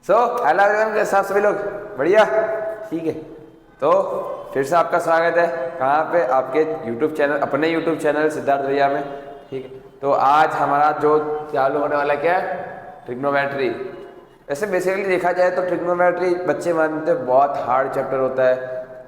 Hello everyone, कैसे आप सभी लोग? बढ़िया, ठीक है। तो फिर से आपका स्वागत है। कहाँ पे? आपके YouTube चैनल, अपने YouTube चैनल सिद्धार्थ भैया में। ठीक है, तो आज हमारा जो चालू होने वाला क्या है? ट्रिग्नोमेट्री। वैसे बेसिकली देखा जाए तो ट्रिग्नोमेट्री बच्चे मानते हैं बहुत हार्ड चैप्टर होता है,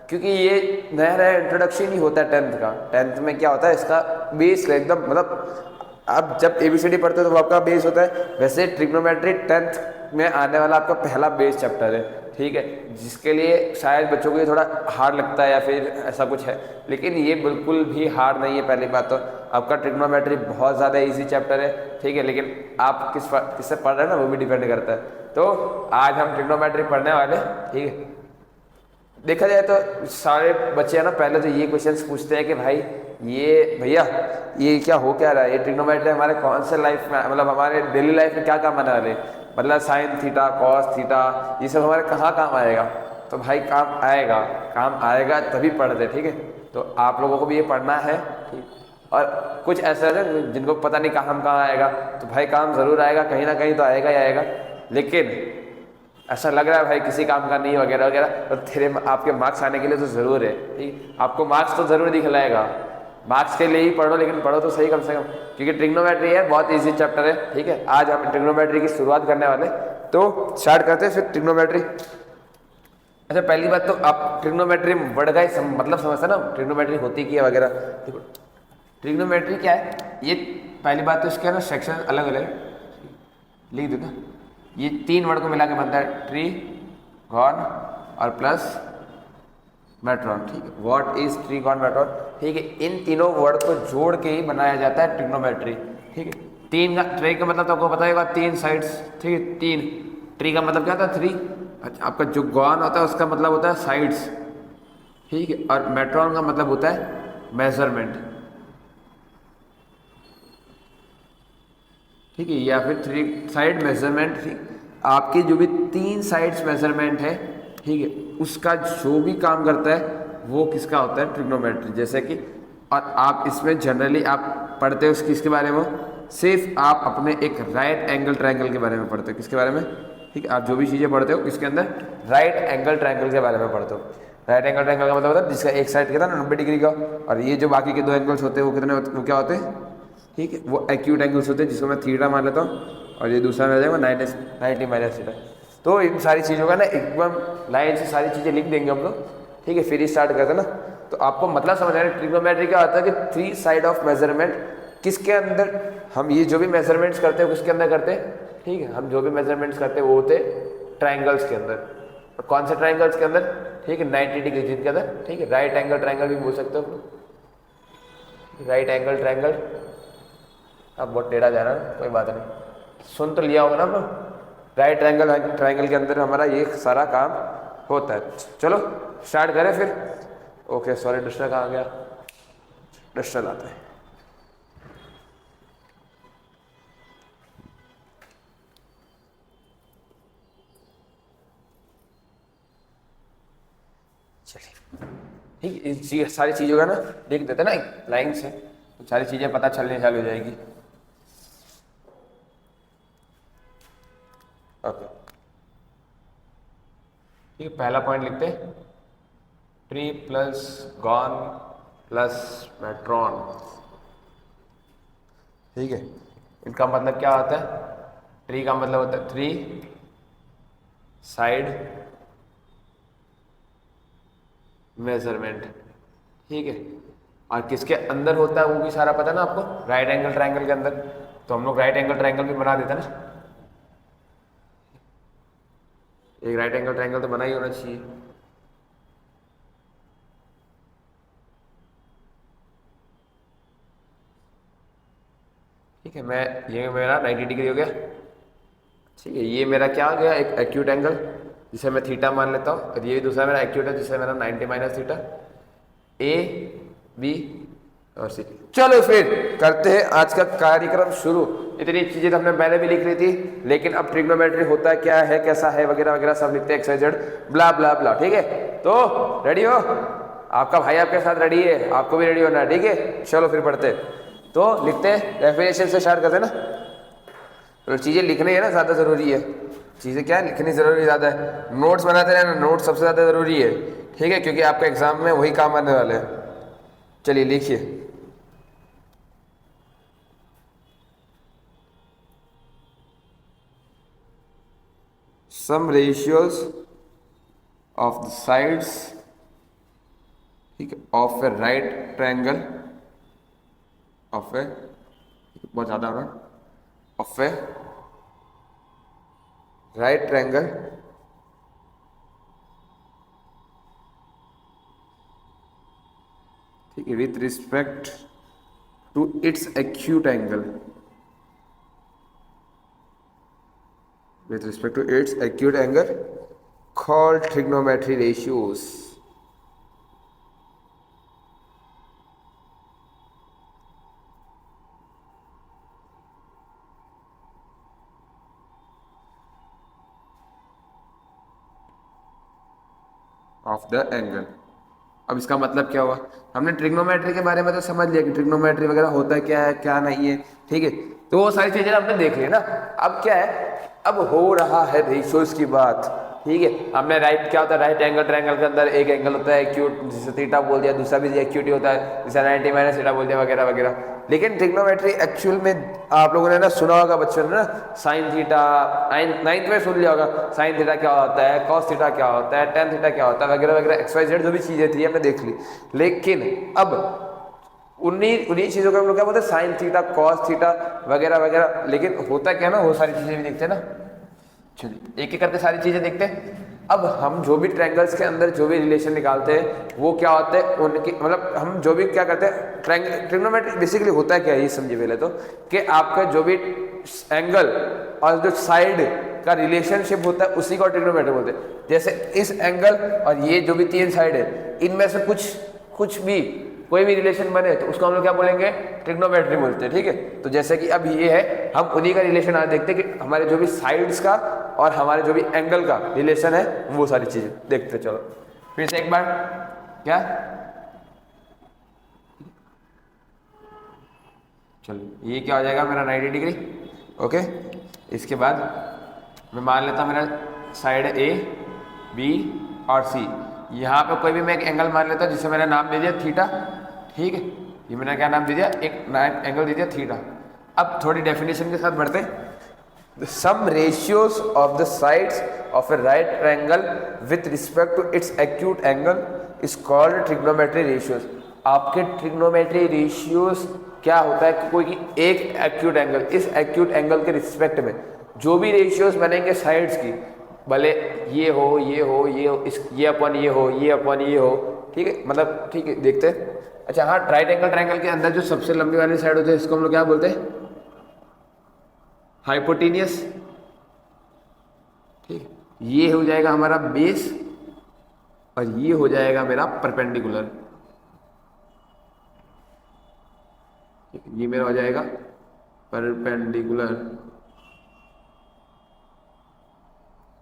क्योंकि ये नया नया इंट्रोडक्शन ही होता है टेंथ का। टेंथ में क्या होता है, इसका बेस एकदम, मतलब आप जब ABCD पढ़ते हो तो वो आपका बेस होता है। वैसे ट्रिग्नोमेट्री 10th में आने वाला आपका पहला बेस चैप्टर है, ठीक है, जिसके लिए शायद बच्चों को ये थोड़ा हार्ड लगता है या फिर ऐसा कुछ है, लेकिन ये बिल्कुल भी हार्ड नहीं है। पहली बात तो आपका ट्रिग्नोमेट्री बहुत ज़्यादा इजी चैप्टर है, ठीक है, लेकिन आप किससे पढ़ रहे हैं ना, वो भी डिपेंड करता है। तो आज हम ट्रिग्नोमेट्री पढ़ने वाले, ठीक है। देखा जाए तो सारे बच्चे है ना, पहले तो ये क्वेश्चंस पूछते हैं कि भाई ये भैया ये क्या हो क्या रहा है, ये ट्रिग्नोमेट्री हमारे कौन से लाइफ में, मतलब हमारे डेली लाइफ में क्या काम आने वाले, मतलब साइन थीटा, कॉस थीटा, ये सब हमारे कहाँ काम आएगा? तो भाई काम आएगा तभी पढ़ते, ठीक है। तो आप लोगों को भी ये पढ़ना है, ठीक। और कुछ ऐसे है जिनको पता नहीं काम कहाँ आएगा, तो भाई काम ज़रूर आएगा, कहीं ना कहीं तो आएगा ही आएगा, लेकिन ऐसा लग रहा है भाई किसी काम का नहीं वगैरह वगैरह, तो तेरे आपके मार्क्स आने के लिए तो ज़रूर है, ठीक। आपको मार्क्स तो ज़रूर दिखलाएगा, मार्क्स के लिए ही पढ़ो, लेकिन पढ़ो तो सही कम से कम, क्योंकि ट्रिग्नोमेट्री है, बहुत इजी चैप्टर है, ठीक है। आज हम ट्रिग्नोमेट्री की शुरुआत करने वाले, तो स्टार्ट करते हैं फिर ट्रिग्नोमेट्री। अच्छा, पहली बात तो आप ट्रिग्नोमेट्री वर्ड का मतलब समझते ना, ट्रिग्नोमेट्री होती क्या वगैरह। देखो ट्रिग्नोमेट्री क्या है, ये पहली बात तो इसके ना सेक्शन अलग अलग लिख दो ना। ये 3 वर्ड को मिला के बनता है ट्री, गॉन और प्लस मेट्रॉन, ठीक है। व्हाट इज ट्री, गॉन, मेट्रॉन, ठीक है। इन तीनों वर्ड को जोड़ के ही बनाया जाता है ट्रिग्नोमेट्री, ठीक है। 3 का ट्री का मतलब तो आपको पता होगा 3 साइड्स, ठीक है। 3 ट्री का मतलब क्या होता है? 3। अच्छा, आपका जो गॉन होता है उसका मतलब होता है साइड्स, ठीक है। और मेट्रॉन का मतलब होता है मेजरमेंट, ठीक है, या फिर 3 साइड मेजरमेंट, ठीक। आपकी जो भी 3 साइड्स मेजरमेंट है, ठीक है, उसका जो भी काम करता है वो किसका होता है? ट्रिग्नोमेट्री। जैसे कि और आप इसमें जनरली आप पढ़ते हो किसके बारे में? सिर्फ आप अपने एक राइट एंगल ट्रायंगल के बारे में पढ़ते हो। किसके बारे में? ठीक है, आप जो भी चीज़ें पढ़ते हो इसके अंदर राइट एंगल ट्रायंगल के बारे में पढ़ते हो। राइट एंगल ट्रायंगल का मतलब होता है जिसका एक साइड कितना 90 डिग्री का, और ये जो बाकी के 2 एंगल्स होते हैं वो कितने वो क्या होते हैं? ठीक है, वो एक्यूट एंगल्स होते हैं, जिसको मैं थीटा मान लेता हूँ, और ये दूसरा में आ जाएगा 90 माइनस थीटा। तो इन सारी चीज़ों का ना एकदम लाइन से सारी चीज़ें लिख देंगे हम लोग, ठीक है, फिर स्टार्ट करते हैं ना। तो आपको मतलब समझ आना ट्रिग्नोमेट्री क्या होता है कि 3 साइड ऑफ मेजरमेंट, किसके अंदर हम ये जो भी मेजरमेंट्स करते हैं किसके अंदर करते हैं, ठीक है। हम जो भी मेजरमेंट्स करते हैं वो होते हैं ट्राइंगल्स के अंदर। और कौन से ट्राइंगल्स के अंदर? ठीक है, 90 डिग्री जिनके अंदर, ठीक है। राइट एंगल ट्राइंगल भी बोल सकते हो, राइट एंगल ट्राइंगल। अब बहुत टेढ़ा जा रहा है, कोई बात नहीं, सुन तो लिया होगा ना आपने। राइट एंगल ट्राइंगल के अंदर हमारा ये सारा काम होता है। चलो स्टार्ट करें फिर। ओके, सॉरी, डस्टर कहाँ गया? डस्टर आता है। चलिए, ठीक है, सारी चीज़ों का ना लिख देते ना लाइन से, तो सारी चीज़ें पता चलने चालू हो जाएगी। ओके, ठीक है, पहला पॉइंट लिखते हैं ट्री प्लस गॉन प्लस मेट्रॉन, ठीक है। इनका मतलब क्या होता है? ट्री का मतलब होता है 3 साइड मेजरमेंट, ठीक है। और किसके अंदर होता है वो भी सारा पता है ना आपको, राइट एंगल ट्रायंगल के अंदर। तो हम लोग राइट एंगल ट्रायंगल भी बना देते हैं ना, एक राइट एंगल ट्रायंगल तो बना ही होना चाहिए। ठीक है, ये मेरा 90 डिग्री हो गया, ठीक है। ये मेरा क्या हो गया? एक एक्यूट एंगल जिसे मैं थीटा मान लेता हूँ, और ये भी दूसरा मेरा एक्यूट है जिसे मेरा 90 माइनस थीटा, A, B और C। चलो फिर करते हैं आज का कार्यक्रम शुरू। इतनी चीजें तो हमने पहले भी लिख रही थी, लेकिन अब ट्रिग्नोमेट्री होता क्या है, कैसा है, वगैरह वगैरह सब लिखते हैं, XYZ ब्ला ब्ला ब्ला, ठीक है। तो रेडी हो? आपका भाई आपके साथ रेडी है, आपको भी रेडी होना है, ठीक है। चलो फिर पढ़ते, तो लिखते हैं, डेफिनेशन से स्टार्ट करते हैं ना। तो चीजें लिखनी है ना, ज्यादा जरूरी है। चीज़ें क्या है लिखनी ज़रूरी ज़्यादा है, नोट्स बनाते रहना, नोट्स सबसे ज़्यादा ज़रूरी है, ठीक है, क्योंकि आपका एग्जाम में वही काम आने वाला है। चलिए लिखिए। Some ratios of the sides, ठीक है, of a right triangle, of a, बहुत ज़्यादा हो रहा, ऑफ ए राइट ट्रायंगल ठीक है with respect to its acute angle, with respect to its acute angle called trigonometry ratios. Of the angle. अब इसका मतलब क्या हुआ, हमने ट्रिग्नोमेट्री के बारे में तो समझ लिया कि ट्रिग्नोमेट्री वगैरह होता है क्या है क्या नहीं है, ठीक है, तो वो सारी चीजें हमने देख ली ना। अब क्या है, अब हो रहा है रेशियोज की बात, ठीक है। हमने राइट क्या होता है, राइट एंगल ट्रायंगल के अंदर एक एंगल होता है एक्यूट, जिसे थीटा बोल दिया, दूसरा भी एक्यूट ही होता है, जैसे 90 माइनस थीटा बोल दिया वगैरह वगैरह। लेकिन ट्रिग्नोमेट्री एक्चुअल में आप लोगों ने ना सुना होगा बच्चों ने ना, साइन थीटा, नाइन्थ में सुन लिया होगा, साइन थीटा क्या होता है, कॉस थीटा क्या होता है, टेन थीटा क्या होता है वगैरह वगैरह, एक्स वाई जेड जो भी चीजें थी हमने देख ली। लेकिन अब उन्हीं चीजों को हम लोग क्या बोलते हैं, साइन थीटा, कॉस थीटा वगैरह वगैरह। लेकिन होता क्या है ना, वो सारी चीजें भी देखते हैं ना। चलिए एक एक करके सारी चीजें देखते हैं। अब हम जो भी ट्रायंगल्स के अंदर जो भी रिलेशन निकालते हैं वो क्या होते हैं उनकी, मतलब हम जो भी क्या करते हैं, ट्रिग्नोमेट्री बेसिकली होता है क्या, ये समझिए पहले तो, कि आपका जो भी एंगल और जो साइड का रिलेशनशिप होता है उसी को ट्रिग्नोमेट्री बोलते हैं। जैसे इस एंगल और ये जो भी तीन साइड है, इनमें से कुछ भी कोई भी रिलेशन बने तो उसको हम लोग क्या बोलेंगे, ट्रिग्नोमेट्री बोलते हैं, ठीक है। तो जैसे कि अब ये है, हम उन्हीं का रिलेशन आज देखते हैं कि हमारे जो भी साइड्स का और हमारे जो भी एंगल का रिलेशन है वो सारी चीजें देखते। चलो फिर से एक बार, क्या, चलो ये क्या हो जाएगा मेरा 90 डिग्री, ओके। इसके बाद मैं मान लेता हूँ मेरा साइड ए, बी और सी, यहाँ पे कोई भी मैं एक एंगल मान लेता हूँ जिसे मैंने नाम दे दिया थीटा, ठीक है। ये मैंने क्या नाम दे दिया, एक एंगल दे दिया थीटा। अब थोड़ी डेफिनेशन के साथ बढ़ते हैं। Some ratios of the sides of a right triangle with respect to its acute angle is called trigonometry ratios. आपके ट्रिग्नोमेट्री रेशियोज क्या होता है, कोई एक एक्यूट एंगल, इस एक्यूट एंगल के रिस्पेक्ट में जो भी रेशियोज बनेंगे साइड्स की, भले ये हो, ये हो, ये हो, ये अपन ये हो, ये अपन ये हो, ठीक है, मतलब ठीक है, देखते हैं। अच्छा हाँ, राइट एंगल ट्रायंगल के अंदर जो सबसे लंबी वाली साइड होती है इसको हम लोग क्या बोलते हैं, हाइपोटेनियस, ठीक। ये हो जाएगा हमारा बेस और ये हो जाएगा मेरा परपेंडिकुलर, ये मेरा हो जाएगा परपेंडिकुलर,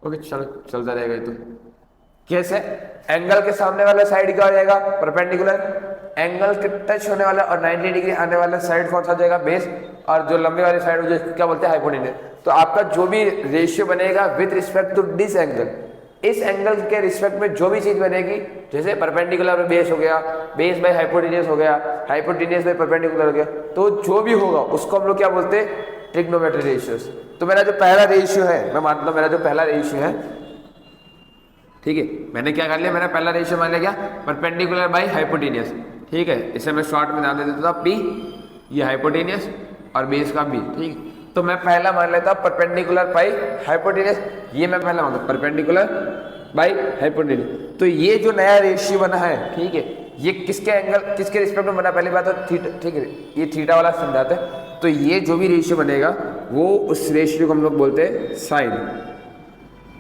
ओके। चलो चलता रहेगा ये तो। कैसे, एंगल के सामने वाला साइड क्या हो जाएगा, परपेंडिकुलर, एंगल के टच होने वाला और 90 डिग्री आने वाला साइड कौन सा हो जाएगा, बेस, और जो लंबे वाली साइड हो जाएगी क्या बोलते हैं, हाइपोटेन्यूज। तो आपका जो भी रेशियो बनेगा with respect to this angle, इस एंगल के रिस्पेक्ट में जो भी चीज बनेगी, जैसे परपेंडिकुलर में बेस हो गया, बेस बाय हाइपोटेन्यूज हो गया, हाइपोटेन्यूज बाय परपेंडिकुलर हो गया, तो जो भी होगा उसको हम लोग क्या बोलते हैं, ट्रिग्नोमेट्री रेशियोज। तो मेरा जो पहला रेशियो है, मैं मानता हूं मेरा जो पहला रेशियो है, ठीक है, मैंने क्या कर लिया, मेरा पहला रेशियो मान लिया क्या, परपेंडिकुलर बाय हाइपोटेन्यूज, ठीक है। इसे मैं शॉर्ट में नाम दे देता था पी, ये हाइपोटेन्यूज और बेस का बी, ठीक। तो मैं पहला मान लेता हूं परपेंडिकुलर बाय हाइपोटेन्यूज, ये मैं पहला मानता हूं परपेंडिकुलर बाय हाइपोटेन्यूज। तो ये जो नया रेशियो बना है, ठीक है, ये किसके एंगल, किसके रिस्पेक्ट में बना, पहली बात तो थीटा, ठीक है, ये थीटा वाला समझाते हैं। तो ये जो भी रेशियो बनेगा वो उस रेशियो को हम लोग बोलते हैं साइन,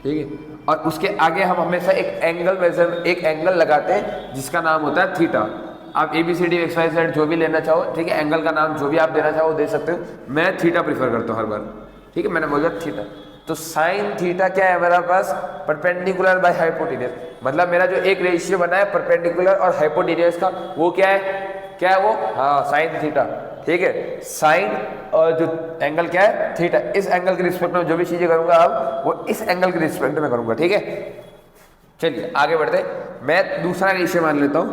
ठीक है। और उसके आगे हम हमेशा एक एंगल लगाते हैं जिसका नाम होता है थीटा। आप ABCD XYZ जो भी लेना चाहो, ठीक है, एंगल का नाम जो भी आप देना चाहो वो दे सकते हो, मैं थीटा प्रीफर करता हूँ हर बार, ठीक है, मैंने बोला थीटा। तो साइन थीटा क्या है मेरा पास, परपेंडिकुलर बाय हाइपोटेन्यूज, मतलब मेरा जो एक रेशियो बना है परपेंडिकुलर और हाइपोटेन्यूज का, वो क्या है, क्या है वो, हाँ साइन थीटा, ठीक है। साइन और जो एंगल क्या है, थीटा। इस एंगल के रिस्पेक्ट में जो भी चीजें करूंगा अब वो इस एंगल के रिस्पेक्ट में करूंगा, ठीक है। चलिए आगे बढ़ते, मैं दूसरा रेशियो मान लेता हूं,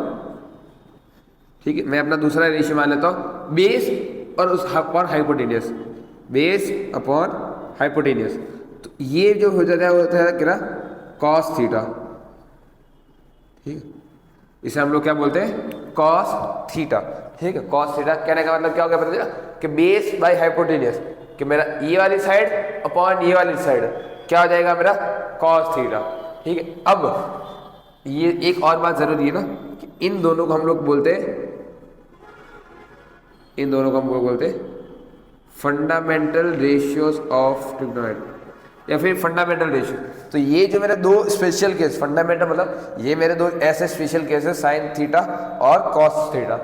ठीक है। मैं अपना दूसरा रेशियो मान लेता हूं, बेस और उस upon hypotenuse, base upon hypotenuse. तो ये जो हो जाता है वो होता है क्या, कॉस थीटा, ठीक है। इसे हम लोग क्या बोलते हैं, कॉस थीटा, ठीक है। कॉस थीटा कहने का मतलब क्या हो गया, पता चला कि बेस बाय हाइपोटेनियस, कि मेरा ये वाली साइड अपॉन ये वाली साइड क्या हो जाएगा मेरा, कॉस थीटा, ठीक है। अब ये एक और बात जरूरी है ना कि इन दोनों को हम लोग बोलते हैं, इन दोनों को हम लोग बोलते हैं फंडामेंटल रेशियोज ऑफ ट्रिग्नोमेट्री या फिर फंडामेंटल रेशियो। तो ये जो मेरे दो स्पेशल केस, फंडामेंटल मतलब ये मेरे दो ऐसे स्पेशल केस है, साइन थीटा और कॉस थीटा,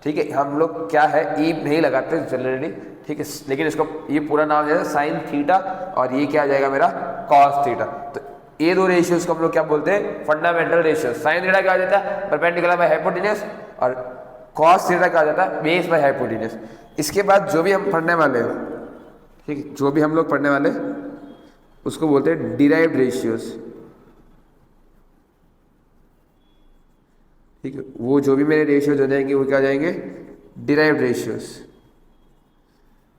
ठीक है। हम लोग क्या है ई नहीं लगाते जनरली, ठीक है, लेकिन इसको ये पूरा नाम हो जाएगा साइन थीटा और ये क्या आ जाएगा मेरा, कॉस थीटा। तो ये दो रेशियोज को हम लोग क्या बोलते हैं, फंडामेंटल रेशियो। साइन थीटा क्या हो जाता है, परपेंडिकुलर बाय हाइपोटेन्यूज, और कॉस थीटा क्या हो जाता है, बेस बाय हाइपोटेन्यूज। इसके बाद जो भी हम पढ़ने वाले हैं, ठीक है, जो भी हम लोग पढ़ने वाले उसको बोलते हैं डिराइव्ड रेशियोज, ठीक है। वो जो भी मेरे रेशियोज हो जाएंगे वो क्या हो जाएंगे, डिराइव्ड रेशियोज।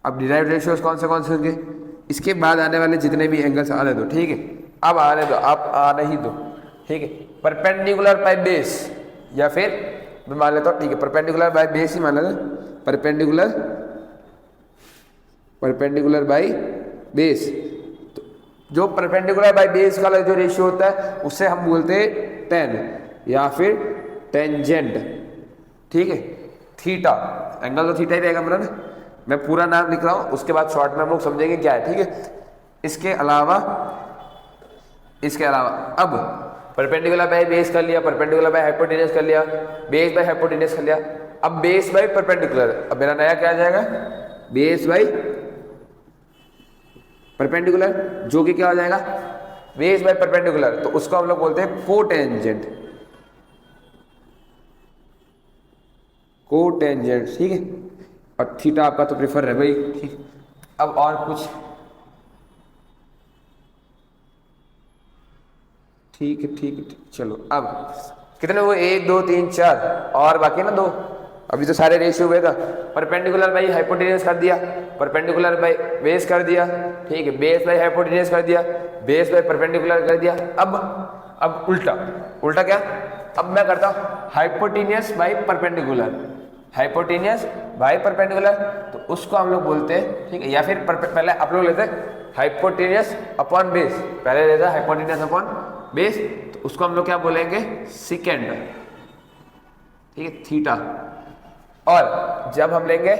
अब डिराइव्ड रेशियोज कौन से होंगे, इसके बाद आने वाले जितने भी एंगल्स आने दो, ठीक है। अब आने दो, आप आने ही दो, ठीक है। परपेंडिकुलर बाय बेस, या फिर मैं मान लेता हूँ, ठीक है, परपेंडिकुलर बाय बेस ही मान लेता, परपेंडिकुलर बाय बेस। तो जो परपेंडिकुलर बाय बेस का जो रेशियो होता है उसे हम बोलते हैं टेन या फिर टेंजेंट, ठीक है। थीटा, एंगल तो थीटा ही रहेगा मेरा ना, मैं पूरा नाम लिख रहा हूँ, उसके बाद शॉर्ट में हम लोग समझेंगे क्या है, ठीक है। इसके अलावा अब परपेंडिकुलर बाय बेस कर लिया, परपेंडिकुलर बाय हाइपोटेन्यूज कर लिया, बेस बाय हाइपोटेन्यूज कर लिया। अब बेस बाय परपेंडिकुलर, अब मेरा नया क्या आ जाएगा, बेस बाय परपेंडिकुलर, जो कि क्या हो जाएगा, बेस बाय परपेंडिकुलर। तो उसको हम लोग बोलते हैं कोटेंजेंट, ठीक है। और थीटा आपका तो प्रेफर है भाई, ठीक। अब और कुछ, ठीक है, चलो। अब कितने हुए, 1 2 3 4 और बाकी ना 2, अभी तो सारे रेशियो हुए था। परपेंडिकुलर बाई हाइपोटेन्यूज कर दिया, परपेंडिकुलर बाई बेस कर दिया, ठीक है, बेस बाई हाइपोटेन्यूज कर दिया, बेस बाई परपेंडिकुलर कर दिया। अब उल्टा क्या, अब मैं करता हूँ hypotenuse by perpendicular, hypotenuse by perpendicular, तो उसको हम लोग बोलते हैं, ठीक है। या फिर पहले आप लोग लेते हैं हाइपोटेन्यूज अपॉन बेस, पहले लेते हैं हाइपोटेन्यूज अपॉन बेस, तो उसको हम लोग क्या बोलेंगे, सेकेंड, ठीक है, थीटा। और जब हम लेंगे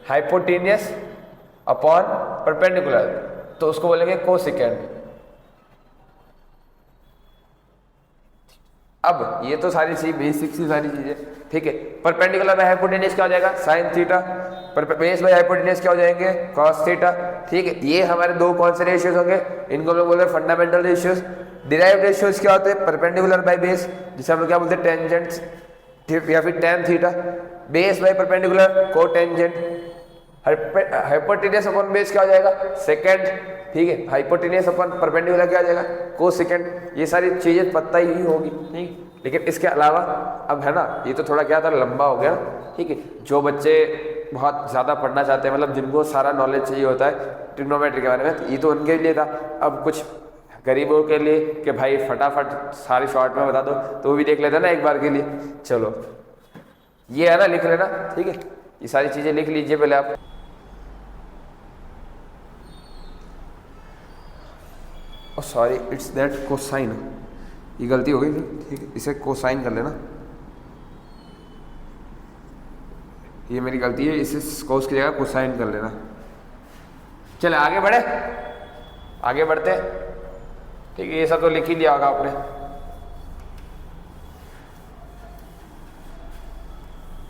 हाइपोटेन्यूज अपॉन परपेंडिकुलर तो उसको बोलेंगे कोसेकेंड। अब ये तो सारी चीज बेसिक सी सारी चीजें, ठीक है। परपेंडिकुलर बाय हाइपोटेन्यूज क्या हो जाएगा, sine theta, base by hypotenuse क्या हो जाएंगे, कॉस थीटा, ठीक है। ये हमारे दो कौन से रेशियोज होंगे, इनको हम लोग बोलते हैं फंडामेंटल रेशियोज। डिराइव्ड रेशियोज क्या होते हैं, परपेंडिकुलर बाय बेस, जिसे हम लोग क्या बोलते हैं, टेंजेंट्स, या फिर tan theta. Base by perpendicular cotangent, hypotenuse upon base क्या हो जाएगा, सेकेंड, ठीक है। हाइपोटेन्यूज अपॉन परपेंडिकुलर क्या आ जाएगा, कोसेकेंड। ये सारी चीजें पता ही होगी, ठीक। लेकिन इसके अलावा अब है ना, ये तो थोड़ा क्या था, लंबा हो गया, ठीक है। जो बच्चे बहुत ज़्यादा पढ़ना चाहते हैं, मतलब जिनको सारा नॉलेज चाहिए होता है ट्रिग्नोमेट्री के बारे में, तो ये तो उनके लिए था। अब कुछ गरीबों के लिए कि भाई फटाफट सारी शॉर्ट में बता दो, तो वो भी देख लेते ना एक बार के लिए। चलो ये है ना, लिख लेना, ठीक है। ये सारी चीज़ें लिख लीजिए पहले आप। सॉरी, इट्स दैट कोसाइन, ये गलती हो गई, ठीक है। इसे कोसाइन कर लेना, ये मेरी गलती है, इसे कोस की जगह कोसाइन कर लेना। चले आगे बढ़ते, ठीक है। ये सब तो लिख ही लिया होगा आपने।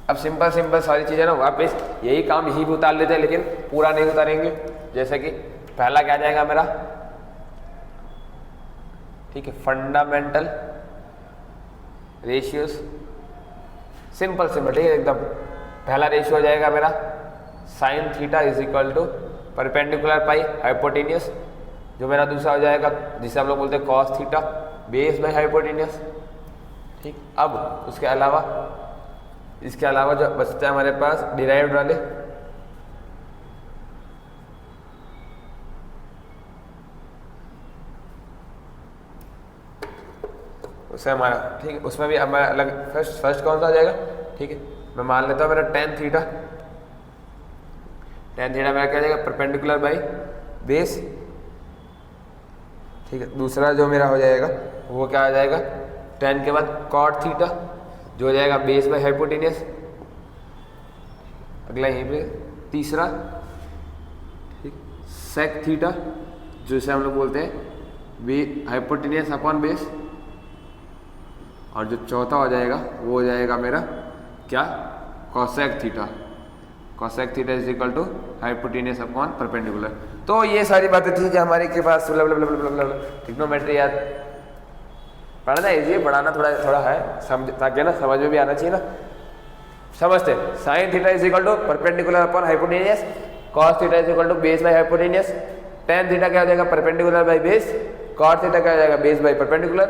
अब सिंपल सारी चीजें ना वापस यही काम यही भी उतार लेते हैं, लेकिन पूरा नहीं उतारेंगे। जैसे कि पहला क्या जाएगा मेरा, ठीक है, फंडामेंटल रेशियोज, सिंपल सिंपल, ठीक है एकदम। पहला रेशियो हो जाएगा मेरा sine theta is equal to perpendicular by hypotenuse, जो मेरा दूसरा हो जाएगा जिसे हम लोग बोलते हैं cos theta base by hypotenuse, ठीक। अब उसके अलावा इसके अलावा जो बचता है हमारे पास डिराइव्ड वाले, उससे हमारा, ठीक है, उसमें भी हमारा अलग फर्स्ट कौन सा आ जाएगा, ठीक है। मैं मान लेता हूँ मेरा टेन थीटा मेरा क्या जाएगा परपेंडिकुलर बाई बेस, ठीक है। दूसरा जो मेरा हो जाएगा वो क्या आ जाएगा टेन के बाद कॉट थीटा जो हो जाएगा बेस बाई हाइपोटेनियस, अगला यहीं पे तीसरा, ठीक, सेक थीटा जिसे हम लोग बोलते हैं हाइपोटेनियस अपॉन बेस, और जो चौथा हो जाएगा वो हो जाएगा मेरा क्या cosec theta is equal to hypotenuse upon perpendicular. तो ये सारी बातें थी कि हमारे के पास ट्रिग्नोमेट्री याद पढ़ना इजी, पढ़ाना थोड़ा है समझ, ताकि ना समझ में भी आना चाहिए ना। समझते sine theta is equal to perpendicular upon hypotenuse, cos theta is equal to base by hypotenuse, tan theta क्या हो जाएगा perpendicular by base, cot theta क्या हो जाएगा base by perpendicular,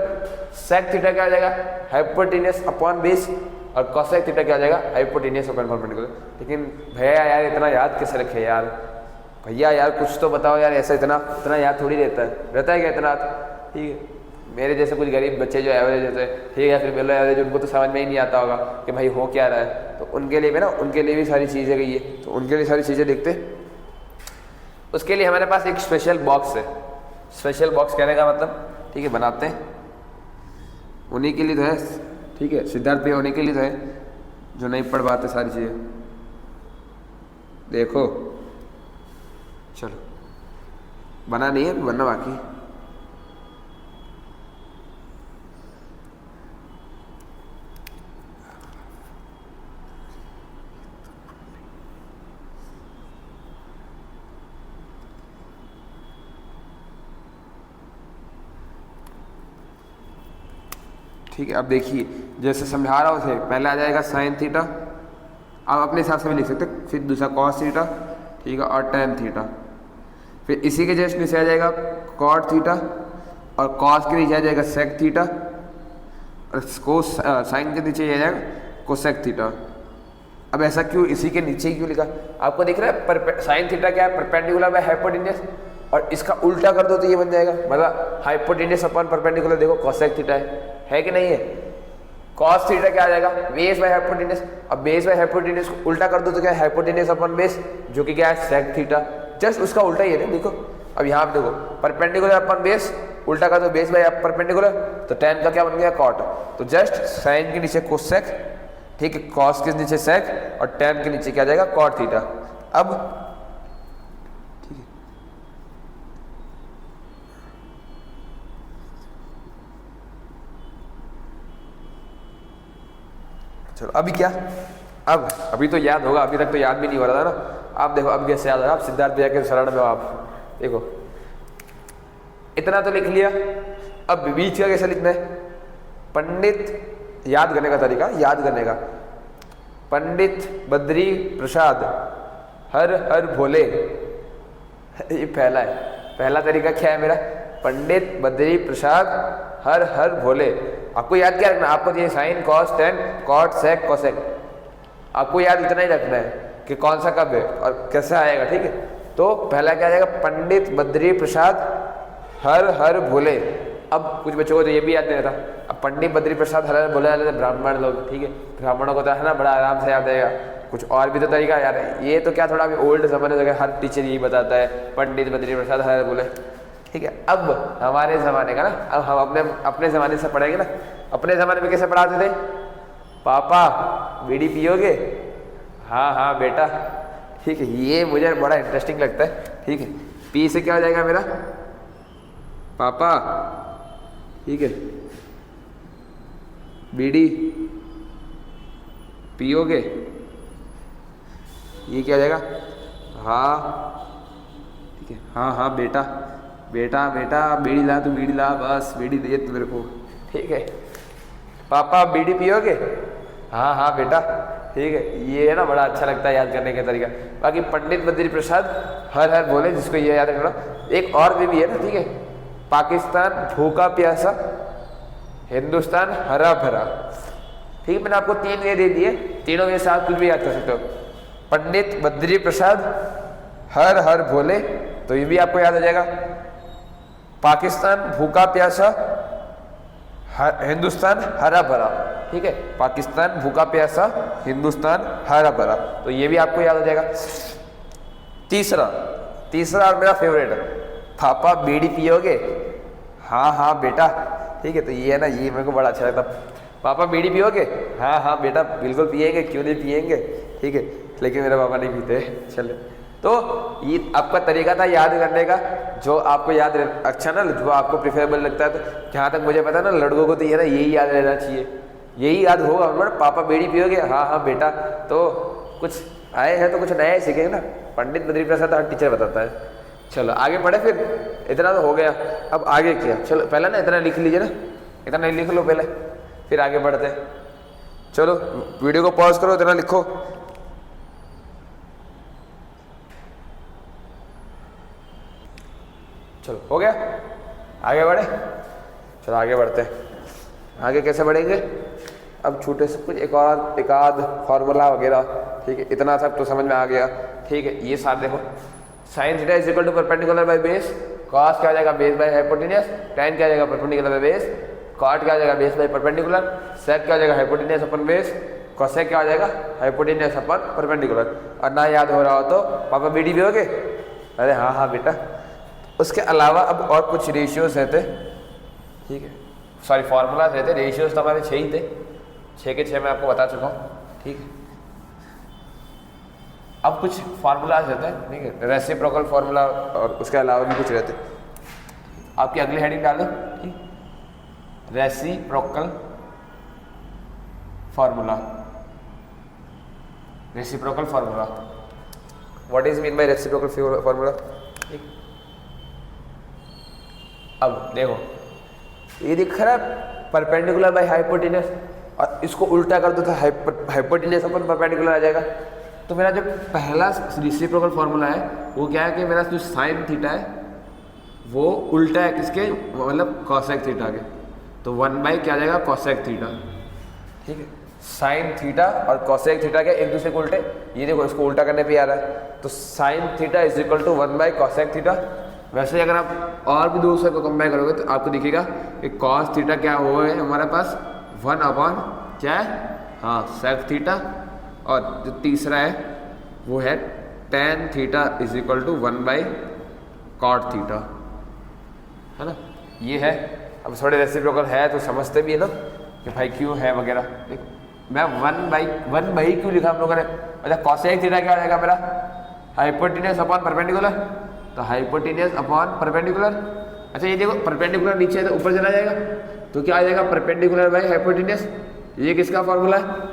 sec theta क्या हो जाएगा हाइपोटेनियस अपॉन बेस, और कोसेक थीटा क्या हो जाएगा हाइपोटेनियस अपॉन परपेंडिकुलर। लेकिन भैया यार इतना याद कैसे रखे यार, भैया यार कुछ तो बताओ यार, ऐसा इतना याद थोड़ी रहता है क्या इतना, ठीक है। मेरे जैसे कुछ गरीब बच्चे जो एवरेज होते हैं, ठीक है, फिर बिलो एवरेज, उनको तो समझ में ही नहीं आता होगा कि भाई हो क्या रहा है, तो उनके लिए भी ना, उनके लिए भी सारी चीज़ें गई है, तो उनके लिए सारी चीज़ें देखते। उसके लिए हमारे पास एक स्पेशल बॉक्स है, स्पेशल बॉक्स कहने का मतलब, ठीक है, बनाते हैं उन्हीं के लिए तो है, ठीक है, सिद्धार्थ भैया उन्हीं के लिए तो है जो नहीं पढ़ पाते सारी चीज़ें। देखो चलो बना नहीं है, बनना बाकी। ठीक है, अब देखिए जैसे समझा रहा हूँ थे, पहले आ जाएगा साइन थीटा, आप अपने हिसाब से भी लिख सकते, फिर दूसरा कॉस थीटा, ठीक है, और टेन थीटा, फिर इसी के जस्ट नीचे आ जाएगा कॉट थीटा, और कॉस के नीचे आ जाएगा सेक थीटा, और कोस साइन के नीचे आ जाएगा कोसेक थीटा। अब ऐसा क्यों, इसी के नीचे ही क्यों लिखा, आपको दिख रहा है साइन थीटा क्या है परपेंडिकुलर बाय हाइपोटेन्यूस, और इसका उल्टा कर दो तो ये बन जाएगा, मतलब हाइपोटेन्यूस अपॉन परपेंडिकुलर, देखो कोसेक थीटा है कि नहीं है। कॉस थीटा क्या आ जाएगा बेस बाय हाइपोटेन्यूस, अब बेस बाय हाइपोटेन्यूस को उल्टा कर दो तो क्या है हाइपोटेन्यूस अपॉन बेस, जो कि क्या है सेक थीटा, जस्ट उसका उल्टा ही है ना। देखो अब यहाँ पे देखो परपेंडिकुलर अपॉन बेस, उल्टा कर दो बेस बाय परपेंडिकुलर, तो टेन का क्या बन गया कॉट, तो जस्ट साइन के नीचे कोसेक, ठीक है, कॉस के नीचे सेक, और टेन के नीचे क्या आ जाएगा कॉट थीटा। अब ठीक है, चलो अभी क्या, अब अभी तो याद होगा, अभी तक तो याद भी नहीं हो रहा था ना। आप देखो अब कैसे याद हो रहा, आप सिद्धार्थ भैया के शरण में हो। आप देखो इतना तो लिख लिया, अब बीच का कैसे लिखना है, पंडित याद करने का तरीका, याद करने का, पंडित बद्री प्रसाद हर हर भोले, ये पहला है। पहला तरीका क्या है मेरा, पंडित बद्री प्रसाद हर हर भोले। आपको याद क्या रखना, आपको ये sine cos tan cot sec cosec, आपको याद इतना ही रखना है कि कौन सा कब है और कैसे आएगा, ठीक है। तो पहला क्या आ जाएगा पंडित बद्री प्रसाद हर हर भोले। अब कुछ बच्चों को तो ये भी याद नहीं रहता, अब पंडित बद्री प्रसाद हर हर भोले वाले ब्राह्मण लोग, ठीक है, ब्राह्मणों को तो है ना बड़ा आराम से याद आएगा। कुछ और भी तो तरीका यार, ये तो क्या थोड़ा अभी ओल्ड जमाने से हर टीचर यही बताता है पंडित बद्री प्रसाद हर हर भोले, ठीक है। अब हमारे ज़माने का ना, अब हम अपने ज़माने से पढ़ेंगे ना। अपने ज़माने में कैसे पढ़ाते थे, पापा बीड़ी पियोगे, हाँ हाँ बेटा, ठीक है, ये मुझे बड़ा इंटरेस्टिंग लगता है, ठीक है। पी से क्या हो जाएगा मेरा पापा, ठीक है, बीड़ी पियोगे, ये क्या हो जाएगा हाँ, ठीक है, हाँ हाँ बेटा बेटा बेटा बीड़ी ला, तू बीड़ी ला, बस बीड़ी दे तू मेरे को, ठीक है। पापा बीड़ी पियोगे, हाँ हाँ बेटा, ठीक है। ये है ना, बड़ा अच्छा लगता है याद करने का तरीका। बाकी पंडित बद्री प्रसाद हर हर बोले, जिसको ये याद रखना। एक और भी है ना, ठीक है, पाकिस्तान भूखा प्यासा, हिंदुस्तान हरा भरा। ठीक है, मैंने आपको 3 ये दे दिए, तीनों में से आप कुछ भी याद कर सकते हो। पंडित बद्री प्रसाद, हर हर भोले, तो ये भी आपको याद हो जाएगा। पाकिस्तान भूखा प्यासा, हिंदुस्तान हरा भरा। ठीक है, पाकिस्तान भूखा प्यासा, हिंदुस्तान हरा भरा, तो ये भी आपको याद हो जाएगा। तीसरा और मेरा फेवरेट, पापा बीड़ी पियोगे? हाँ हाँ बेटा, ठीक है। तो ये है ना, ये मेरे को बड़ा अच्छा लगता। पापा बीड़ी पियोगे? हाँ हाँ बेटा, बिल्कुल पिएंगे, क्यों नहीं पिएंगे, ठीक है। लेकिन मेरे पापा नहीं पीते। चले, तो ये आपका तरीका था याद करने का, जो आपको याद अच्छा ना, जो आपको प्रिफरेबल लगता है। तो जहाँ तक मुझे पता है ना, लड़कों को तो ये ना यही याद रहना चाहिए, यही याद होगा। पापा बीड़ी पियोगे? हाँ हाँ बेटा। तो कुछ आए हैं तो कुछ नया ही सीखेंगे ना। पंडित बद्री प्रसाद हर टीचर बताता है। चलो आगे बढ़े फिर, इतना तो हो गया, अब आगे क्या। चलो पहले ना इतना लिख लीजिए ना, इतना लिख लो पहले, फिर आगे बढ़ते हैं। चलो वीडियो को पॉज करो, इतना लिखो। चलो हो गया, आगे बढ़े। चलो आगे बढ़ते हैं। आगे कैसे बढ़ेंगे, अब छोटे से कुछ एक आध फार्मूला वगैरह, ठीक है। इतना सब तो समझ में आ गया, ठीक है। ये साथ देखो, sine theta is equal to perpendicular by base, cos क्या आ जाएगा, बेस बाय हाइपोटेन्यूस, टैन क्या आ जाएगा, परपेंडिकुलर बाय बेस, कॉट क्या आ जाएगा, बेस बाय परपेंडिकुलर, सेक क्या आ जाएगा, हाइपोटेन्यूस अपन बेस, कोसेक क्या आ जाएगा, हाइपोटेन्यूस अपन परपेंडिकुलर। और ना याद हो रहा हो तो पापा बीडी पियोगे? अरे हाँ हाँ बेटा। उसके अलावा अब और कुछ रेशियोज रहते, ठीक है, सॉरी फार्मूलाज रहते। रेशियोज तो हमारे 6 ही थे, 6 के 6 मैं आपको बता चुका हूँ, ठीक है। अब कुछ फार्मूलाज रहते हैं, ठीक है, रेसिप्रोकल फार्मूला, और उसके अलावा भी कुछ रहते हैं। आपकी अगली हेडिंग डालो, ठीक, reciprocal formula. Reciprocal formula, what is mean by reciprocal formula, ठीक। अब देखो, ये दिख रहा है परपेंडिकुलर बाय हाइपोटेन्यूस, और इसको उल्टा कर दो तो हाइपोटेन्यूस अपन परपेंडिकुलर आ जाएगा। तो मेरा जो पहला रेसिप्रोकल फार्मूला है वो क्या है कि मेरा जो साइन थीटा है वो उल्टा है किसके, मतलब कॉसेक थीटा के। तो 1 बाई क्या आ जाएगा, कॉसेक थीटा, ठीक है। साइन थीटा और कॉसेक थीटा के एक दूसरे को उल्टे, ये देखो इसको उल्टा करने पे आ रहा है। तो sine theta is equal to 1 by cosec theta. वैसे अगर आप और भी दूसरे को कंपेयर करोगे तो आपको दिखेगा कि कॉस थीटा क्या हुआ है हमारे पास, 1 अपॉन क्या है, हाँ, सेक थीटा। और जो तीसरा है वो है tan theta is equal to 1 by cot theta, है ना। ये है, अब थोड़े रेसिप्रोकल है तो समझते भी है ना कि भाई क्यों है वगैरह। देखो मैं 1 बाई क्यों लिखा हम लोगों ने, अच्छा कॉसेक थीटा क्या आ जाएगा मेरा, हाइपोटेन्यूस अपॉन परपेंडिकुलर, तो हाइपोटेन्यूस अपॉन परपेंडिकुलर। अच्छा ये देखो परपेंडिकुलर नीचे है तो ऊपर चला जाएगा, तो क्या आ जाएगा, परपेंडिकुलर बाई हाइपोटेन्यूस। ये किसका फॉर्मूला है,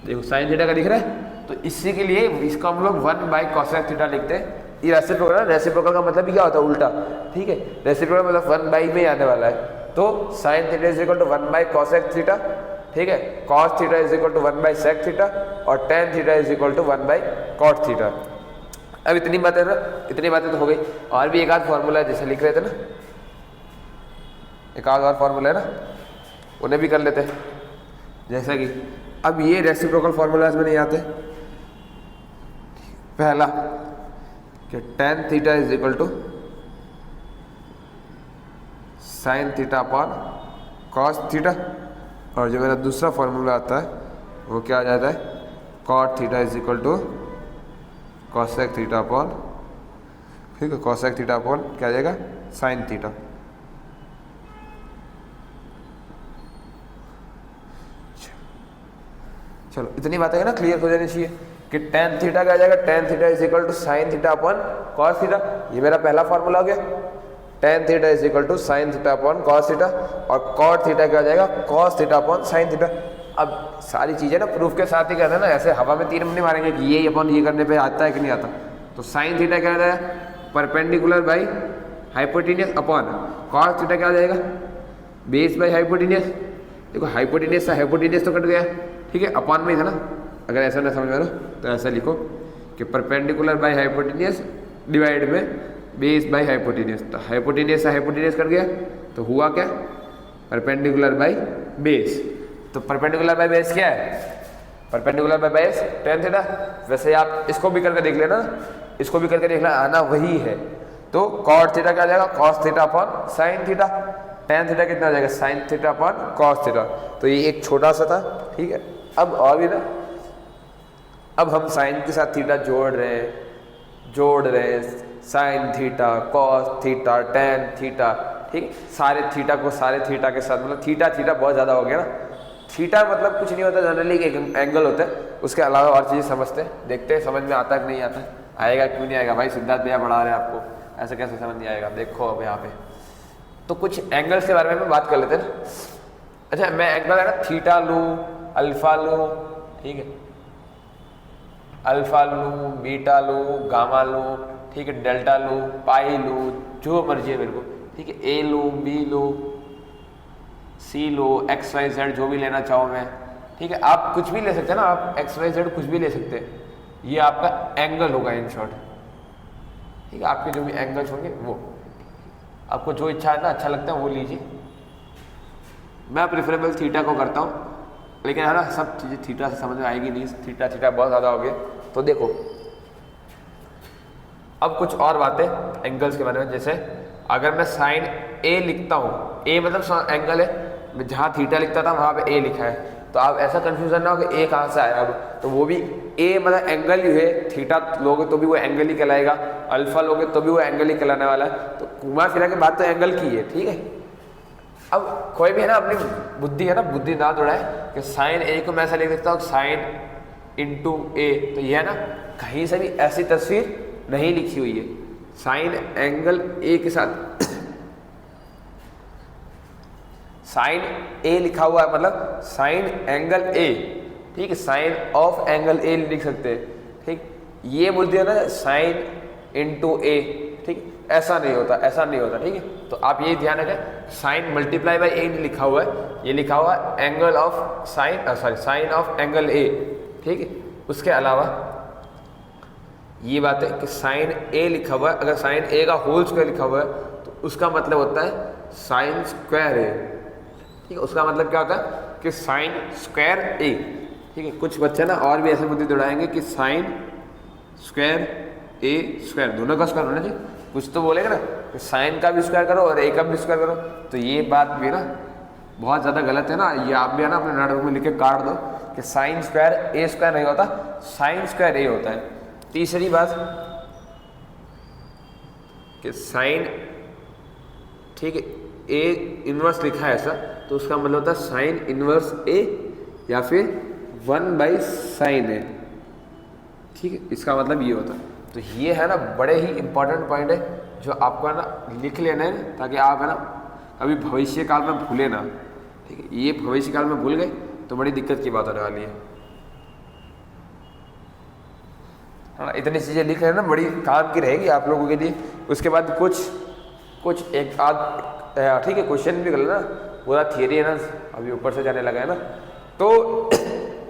देखो साइन थीटा का दिख रहा है। तो इसी के लिए इसको हम लोग 1 बाई कॉसेक थीटा लिखते हैं। ये रेसिप्रोकल है, रेसिप्रोकल का मतलब भी क्या होता है, उल्टा, ठीक है। रेसिप्रोकल मतलब 1 बाई में आने वाला है। तो sine theta is equal to 1 by cosec theta, ठीक है। Cos theta is equal to 1 by sec theta, और tan theta is equal to 1 by cot theta. अब इतनी बातें ना, इतनी बातें तो हो गई। और भी एक आध फॉर्मूला है जैसे लिख रहे थे ना, एक आध और फॉर्मूला है ना, उन्हें भी कर लेते हैं। जैसा कि अब ये रेसिप्रोकल फार्मूलाज में नहीं आते। पहला कि tan theta is equal to sine theta upon cos theta, और जो मेरा दूसरा फार्मूला आता है वो क्या आ जाता है, cot theta is equal to cosec theta upon, ठीक है, कॉसेक थीटा अपॉन क्या आ जाएगा, साइन थीटा। चलो इतनी बातें है ना क्लियर हो जानी चाहिए कि tan थीटा क्या आ जाएगा, tan theta is equal to sine theta upon cos theta. ये मेरा पहला फार्मूला हो गया, tan theta is equal to sine theta upon cos theta, और कॉट थीटा क्या आ जाएगा, cos theta upon sine theta. अब सारी चीज़ें ना प्रूफ के साथ ही करना है ना, ऐसे हवा में तीर नहीं मारेंगे कि ये अपॉन ये करने पे आता है कि नहीं आता। तो साइन थीटा क्या आ जाएगा, perpendicular by hypotenuse upon cos theta क्या आ जाएगा, बेस बाई हाइपोटेन्यूस। देखो हाइपोटेन्यूस से हाइपोटेन्यूस तो कट गया, ठीक है, अपॉन में ही था ना, अगर ऐसा ना समझ में आ तो ऐसा लिखो कि परपेंडिकुलर बाय हाइपोटेनियस डिवाइड में बेस बाय हाइपोटेनियस। तो हाइपोटेनियस से हाइपोटेनियस कर गया तो हुआ क्या, परपेंडिकुलर बाय बेस। तो परपेंडिकुलर बाय बेस क्या है, perpendicular by base tan theta. वैसे आप इसको भी करके देख लेना, इसको भी करके देखना, आना वही है। तो cot थीटा क्या आ जाएगा, cos theta upon sine theta. tan theta कितना आ जाएगा, sign theta upon cos theta. तो ये एक छोटा सा था, ठीक है। अब और भी ना, अब हम साइन के साथ थीटा जोड़ रहे हैं, sine theta, cos theta, tan theta, ठीक। सारे थीटा को सारे थीटा के साथ, मतलब थीटा थीटा बहुत ज़्यादा हो गया ना। थीटा मतलब कुछ नहीं होता, जनरली एक एंगल होता है, उसके अलावा और चीज़ें समझते हैं, देखते हैं समझ में आता है कि नहीं आता। आएगा क्यों नहीं आएगा भाई, सिद्धार्थ भैया पढ़ा रहे हैं आपको, ऐसे कैसे समझ नहीं आएगा। देखो अब यहाँ पे तो कुछ एंगल्स के बारे में बात कर लेते हैं ना। अच्छा, मैं एंगल है ना थीटा लूँ, अल्फा लूँ, ठीक है, अल्फा लूँ, बीटा लूँ, गामा लूँ, ठीक है, डेल्टा लूँ, पाई लूँ, जो मर्जी है मेरे को, ठीक है, ए लूँ, बी लूँ, सी लो, एक्स वाई जेड जो भी लेना चाहो मैं, ठीक है। आप कुछ भी ले सकते हैं ना, आप एक्स वाई जेड कुछ भी ले सकते हैं। ये आपका एंगल होगा इन शॉर्ट, ठीक है। आपके जो भी एंगल्स होंगे वो आपको जो इच्छा है ना, अच्छा लगता है वो लीजिए। मैं प्रेफरेबल थीटा को करता हूँ, लेकिन है ना सब चीज़ें थीटा से समझ में आएगी नहीं, थीटा थीटा बहुत ज़्यादा हो गया। तो देखो अब कुछ और बातें एंगल्स के बारे में। जैसे अगर मैं साइन ए लिखता हूँ, ए मतलब एंगल है, मैं जहाँ थीटा लिखता था वहाँ पे ए लिखा है, तो आप ऐसा कंफ्यूजन ना हो कि ए कहाँ से आया। अब तो वो भी ए मतलब एंगल ही है, थीटा लोगे तो भी वो एंगल ही कहलाएगा, अल्फा लोगे तो भी वो एंगल ही कहलाने वाला है। तो घुमा फिरा के बात तो एंगल की है, ठीक है। अब कोई भी है ना अपनी बुद्धि है ना, बुद्धि ना दौड़ाए कि साइन ए को मैं ऐसा लिख देता हूँ साइन इंटू ए, तो ये है ना कहीं से भी ऐसी तस्वीर नहीं लिखी हुई है। साइन एंगल ए के साथ साइन ए लिखा हुआ है, मतलब साइन एंगल ए, ठीक है, साइन ऑफ एंगल ए लिख सकते हैं, ठीक। ये बोल दिया ना साइन इंटू ए, ठीक, ऐसा नहीं होता, ऐसा नहीं होता, ठीक है। तो आप ये ध्यान रखें, साइन मल्टीप्लाई बाई ए नहीं लिखा हुआ है, ये लिखा हुआ है angle of sine, sorry sine of angle A, ठीक है। उसके अलावा ये बात है कि साइन ए लिखा हुआ है, अगर साइन ए का होल स्क्वायर लिखा हुआ है तो उसका मतलब होता है साइन स्क्वायर ए, ठीक है। उसका मतलब क्या होता है कि साइन स्क्वायर ए, ठीक है। कुछ बच्चे ना और भी ऐसे बुद्धि दौड़ाएंगे कि साइन स्क्वायर ए स्क्वायर, दोनों का स्क्वायर होना चाहिए। कुछ तो बोलेगा ना कि साइन का भी स्क्वायर करो और ए का भी स्क्वायर करो, तो ये बात भी ना बहुत ज़्यादा गलत है ना। ये आप भी है ना अपने नोटबुक में लिख के काट दो कि साइन स्क्वायर ए स्क्वायर नहीं होता, साइन स्क्वायर ए होता है। तीसरी बात कि साइन, ठीक है, ए इनवर्स लिखा है ऐसा, तो उसका मतलब होता है साइन इनवर्स ए या फिर 1/sin ए, ठीक है, इसका मतलब ये होता है। तो ये है ना बड़े ही इंपॉर्टेंट पॉइंट है जो आपको है ना लिख लेना है, ताकि आप है ना कभी भविष्य काल में भूले ना, ठीक है। ये भविष्य काल में भूल गए तो बड़ी दिक्कत की बात होने वाली है ना। इतनी चीज़ें लिख लेना बड़ी काम की रहेगी आप लोगों के लिए। उसके बाद कुछ एक आध, ठीक है, क्वेश्चन भी कर लेना, पूरा थियरी है ना अभी ऊपर से जाने लगा है ना। तो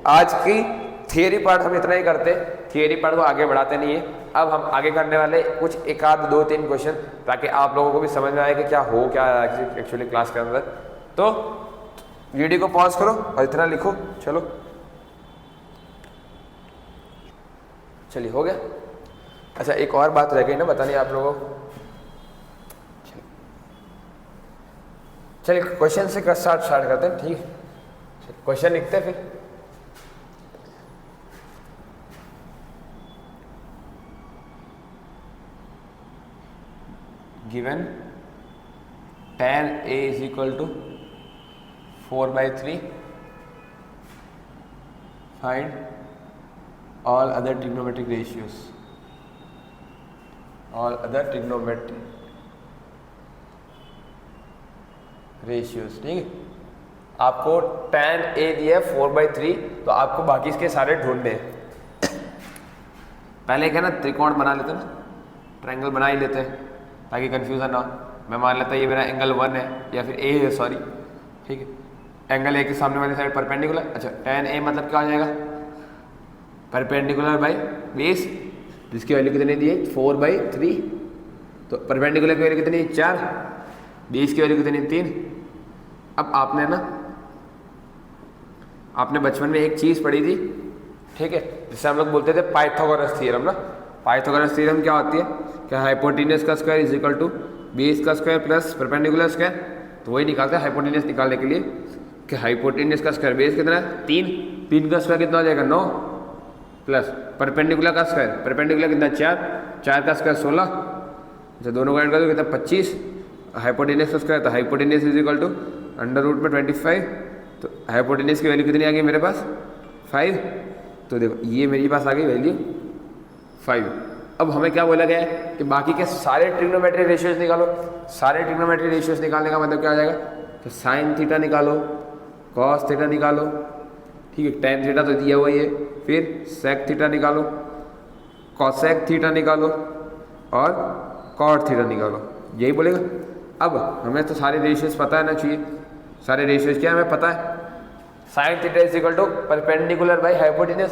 आज की थियरी पार्ट हम इतना ही करते, थियरी पार्ट को आगे बढ़ाते नहीं है। अब हम आगे करने वाले कुछ एक आध 2-3 क्वेश्चन, ताकि आप लोगों को भी समझ में आए कि क्या हो क्या एक्चुअली क्लास के अंदर। तो वीडियो को पॉज करो और इतना लिखो, चलो चलिए हो गया। अच्छा एक और बात रह गई ना बतानी आप लोगों को, चलिए क्वेश्चन से स्टार्ट करते हैं, ठीक है। क्वेश्चन लिखते हैं फिर। Given tan a is equal to 4/3, find all other trigonometric ratios, all other trigonometric ratios, ठीक है। आपको tan a दिया है 4/3, तो आपको बाकी इसके सारे ढूंढने हैं। पहले क्या ना त्रिकोण बना लेते ना, ट्रायंगल बना ही लेते हैं ताकि कंफ्यूजन ना हो। मैं मान लेता ये मेरा एंगल 1 है या फिर ए है, सॉरी, ठीक है, एंगल ए के सामने वाली साइड परपेंडिकुलर। अच्छा tan A मतलब क्या हो जाएगा, परपेंडिकुलर बाई बेस, जिसकी वैल्यू कितनी दी है 4/3। तो परपेंडिकुलर की वैल्यू कितनी 4, बेस की वैल्यू कितनी 3। अब आपने बचपन में एक चीज़ पढ़ी थी, ठीक है, जिसे हम लोग बोलते थे पाइथागोरस थ्योरम ना। पाइथागोरस थ्योरम क्या होती है कि हाइपोटेन्यूज का square is equal to base का स्क्वायर प्लस परपेंडिकुलर स्क्वायर। तो वही निकालते हैं हाइपोटेन्यूज निकालने के लिए कि हाइपोटेन्यूज का स्क्वायर बेस कितना है 3 का स्क्वायर कितना हो जाएगा 9 प्लस परपेंडिकुलर का स्क्वायर, परपेंडिकुलर कितना 4 का स्क्वायर 16। अच्छा दोनों का ऐड कर दो कितना 25। हाइपोटेन्यूज का स्क्वायर, तो hypotenuse is equal to under root में 25। तो हाइपोटेन्यूज की वैल्यू कितनी आ गई मेरे पास 5। तो देखो ये मेरे पास आ गई वैल्यू 5। अब हमें क्या बोला गया है कि बाकी के सारे ट्रिग्नोमेट्री रेशियोज निकालो। सारे ट्रिग्नोमेट्री रेशियोज निकालने का मतलब क्या हो जाएगा, तो साइन थीटा निकालो, कॉस थीटा निकालो, ठीक है, टेन थीटा तो दिया हुआ ही है, फिर सेक थीटा निकालो, कॉसेक थीटा निकालो और कॉट थीटा निकालो, यही बोलेगा। अब हमें तो सारे रेशियोज पता है ना चाहिए, सारे रेशियोज क्या हमें पता है। Sine theta is equal to perpendicular by hypotenuse,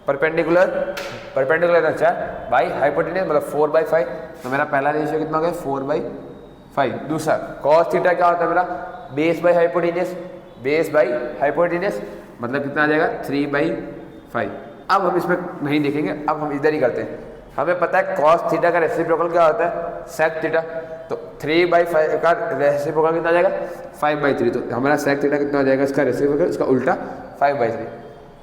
perpendicular ना 4 बाई हाइपोटेन्यूज मतलब 4/5। तो मेरा पहला रेशियो कितना हो गया 4/5। दूसरा कॉस थीटा क्या होता है मेरा base by hypotenuse, base by hypotenuse मतलब कितना आ जाएगा 3/5। अब हम इसमें नहीं देखेंगे, अब हम इधर ही करते हैं। हमें पता है कॉस थीटा का रेसिप्रोकल क्या होता है सेक थीटा। तो 3/5 का रेसिप्रोकल कितना आ जाएगा 5/3। तो हमारा सेक थीटा कितना हो जाएगा इसका रेसिप्रोकल, इसका उल्टा 5/3।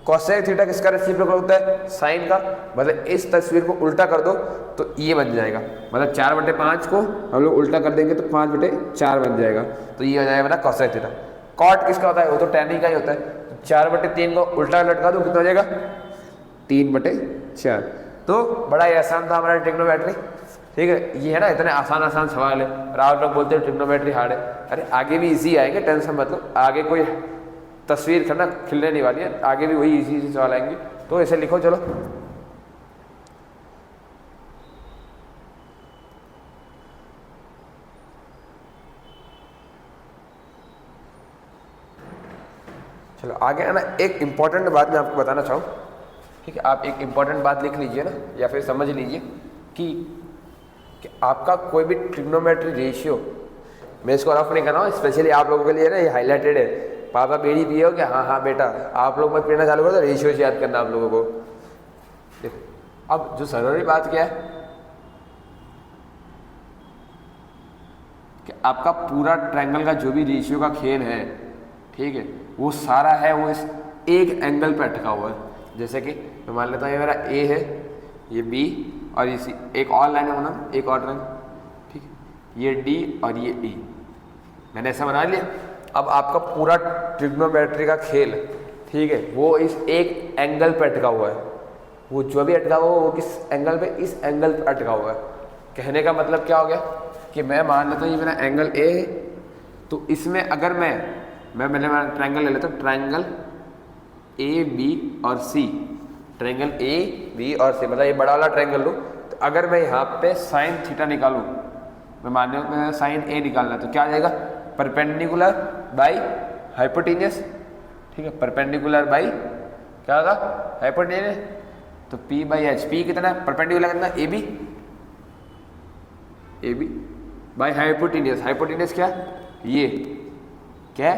कॉसेक थीटा किसका रेसिप्रोकल होता है साइन का, मतलब इस तस्वीर को उल्टा कर दो तो ये बन जाएगा, मतलब 4/5 को हम लोग उल्टा कर देंगे तो 5/4 बन जाएगा। तो ये हो जाएगा मेरा कॉसेक थीटा। कॉट किसका होता है, वो तो tan ही का ही होता है। तो 4/3 को उल्टा लटका दो कितना हो जाएगा 3/4। तो बड़ा ही आसान था हमारा ट्रिग्नोमेट्री, ठीक है। ये है ना इतने आसान सवाल है और आप लोग बोलते हैं ट्रिग्नोमेट्री हार्ड है। अरे आगे भी इजी आएंगे, टेंशन मतलब आगे कोई तस्वीर करना खिलने नहीं वाली है, आगे भी वही इजी सवाल आएंगे। तो ऐसे लिखो चलो। चलो आगे है ना, एक इम्पॉर्टेंट बात मैं आपको बताना चाहूँ, ठीक है। आप एक इम्पॉर्टेंट बात लिख लीजिए ना, या फिर समझ लीजिए कि आपका कोई भी ट्रिग्नोमेट्री रेशियो, मैं इसको रफ नहीं कर रहा हूँ, स्पेशली आप लोगों के लिए ना ये हाईलाइटेड है। पापा बीड़ी पिए हो क्या, हाँ बेटा, आप लोग मत पीना चालू करो तो रेशियो याद करना आप लोगों को। देखो अब जो जरूरी बात क्या है कि आपका पूरा ट्रायंगल का जो भी रेशियो का खेल है, ठीक है, वो सारा है वो इस एक एंगल पर अटका हुआ है। जैसे कि मैं मान लेता हूँ ये मेरा ए है, ये बी और इसी एक और लाइन है बना, एक और लाइन, ठीक है, ये डी और ये ई, मैंने ऐसा बना लिया। अब आपका पूरा ट्रिग्नोमेट्री का खेल, ठीक है, वो इस एक एंगल पर अटका हुआ है। वो जो भी अटका हुआ है वो किस एंगल पे, इस एंगल पर अटका हुआ है। कहने का मतलब क्या हो गया कि मैं मान लेता हूँ ये मेरा एंगल ए है, तो इसमें अगर मैंने ट्रायंगल ले लेता हूँ, ट्रायंगल ए बी और सी, ट्रायंगल ए बी और सी, मतलब ये बड़ा वाला ट्रायंगल लूँ। तो अगर मैं यहाँ पे साइन थीटा निकालूँ, मैं मान लो साइन ए निकालना, तो क्या आ जाएगा परपेंडिकुलर बाई हाइपोटेन्यूज, ठीक है, परपेंडिकुलर बाई क्या होगा हाइपोटेन्यूज। तो P/H, P कितना है परपेंडिकुलर कितना A B by hypotenuse, hypotenuse क्या ये क्या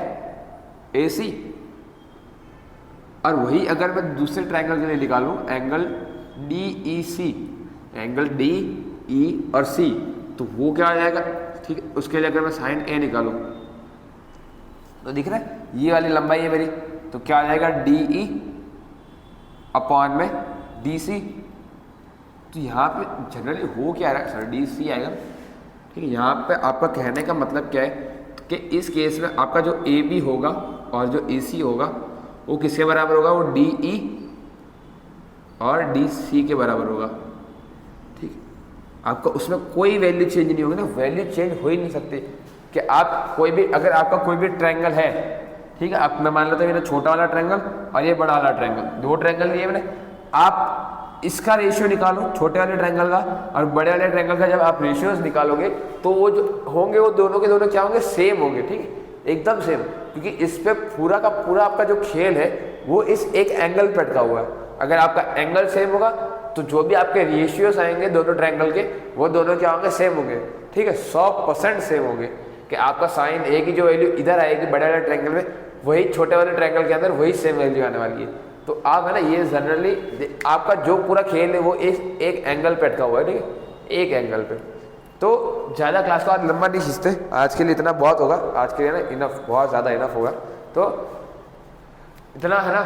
ए सी। और वही अगर मैं दूसरे ट्रायंगल के लिए निकालूं एंगल डी ई सी, एंगल डी ई और सी, तो वो क्या आ जाएगा, ठीक है। उसके लिए अगर मैं साइन ए निकालूं तो दिख रहा है ये वाली लंबाई है मेरी, तो क्या आ जाएगा डी ई अपॉन में डी सी। तो यहाँ पे जनरली हो क्या रहा है सर, डी सी आएगा, ठीक है। यहाँ पे आपका कहने का मतलब क्या है कि इस केस में आपका जो ए बी होगा और जो ए सी होगा वो किसके बराबर होगा, वो डी ई और डी सी के बराबर होगा, ठीक है। आपका उसमें कोई वैल्यू चेंज नहीं होगी ना, वैल्यू चेंज हो ही नहीं सकती कि आप कोई भी, अगर आपका कोई भी ट्रायंगल है, ठीक है, आप मैं मान लेता हूँ मेरा छोटा वाला ट्रायंगल और ये बड़ा वाला ट्रायंगल, दो ट्रायंगल लिए मैंने, आप इसका रेशियो निकालो छोटे वाले ट्रायंगल का और बड़े वाले ट्रायंगल का, जब आप रेशियोज निकालोगे तो वो जो होंगे वो दोनों के दोनों क्या होंगे सेम होंगे, ठीक है, एकदम सेम। क्योंकि इस पे पूरा का पूरा आपका जो खेल है वो इस एक एंगल पे अटका हुआ है। अगर आपका एंगल सेम होगा तो जो भी आपके रेशियोज आएंगे दोनों ट्रायंगल के, वो दोनों क्या होंगे, सेम होंगे। ठीक है, 100% सेम होंगे कि आपका साइन ए की जो वैल्यू इधर आएगी बड़े वाले ट्रायंगल में, वही छोटे वाले ट्रायंगल के अंदर वही सेम वैल्यू आने वाली है। तो आप है ना, ये जनरली आपका जो पूरा खेल है वो एक एंगल पे अटका हुआ है। ठीक है, एक एंगल पे। तो ज़्यादा क्लास को आज लंबा नहीं खींचते, आज के लिए इतना बहुत होगा, आज के लिए ना इनफ, बहुत ज़्यादा इनफ होगा। तो इतना है ना,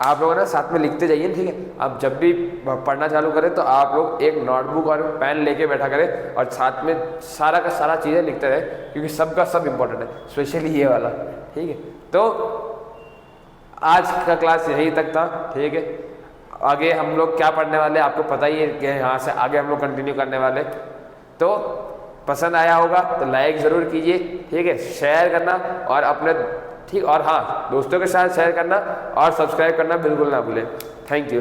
आप लोग ना साथ में लिखते जाइए। ठीक है, अब जब भी पढ़ना चालू करें तो आप लोग एक नोटबुक और पेन लेके बैठा करें और साथ में सारा का सारा चीज़ें लिखते रहे, क्योंकि सबका सब इम्पोर्टेंट है, स्पेशली ये वाला। ठीक है, तो आज का क्लास यहीं तक था। ठीक है, आगे हम लोग क्या पढ़ने वाले आपको पता ही है कि यहाँ से आगे हम लोग कंटिन्यू करने वाले। तो पसंद आया होगा तो लाइक ज़रूर कीजिए। ठीक है, शेयर करना और अपने, ठीक, और हाँ, दोस्तों के साथ शेयर करना और सब्सक्राइब करना बिल्कुल ना भूलें। Thank you.